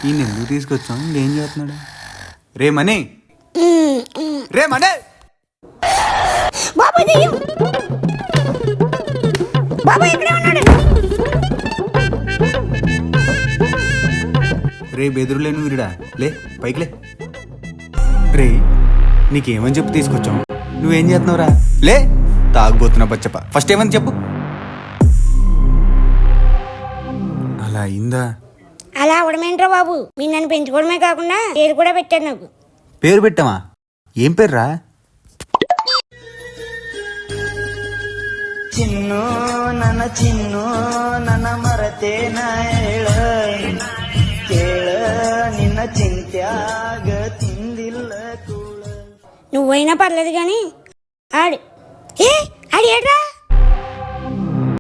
ఈయన ఎందుకు తీసుకొచ్చాం ఇంకేం చేస్తున్నాడు? రే మనీ, రే మనీ, బాబు దెయ్యం బాబు ఇక్కడే ఉన్నాడు. రే బెదురులేను వీరుడా, లే పైకి లే. రే నీకేమని చెప్పు తీసుకొచ్చాం, నువ్వేం చేస్తున్నావురా? లే తాగుబోతున్నా బచ్చప్ప, ఫస్ట్ ఏమని చెప్పు. అలా అయిందా? అలా అవడమేంట్రా బాబు, మీరు నన్ను పెంచుకోవడమే కాకుండా పేరు కూడా పెట్టారు నాకు. పేరు పెట్టావా? ఏం పేర్రా? ಚಿನ್ನು ನನ್ನ ಮರತೇನ ಹೇಳ ಕೇಳ ನಿನ್ನ ಚಿಂತ್ಯಾಗ ತಿಂದಿಲ್ಲ ಕೂಳ. నువ్వైనా పర్లేదు కానీ ఆడు ఏడ్రా.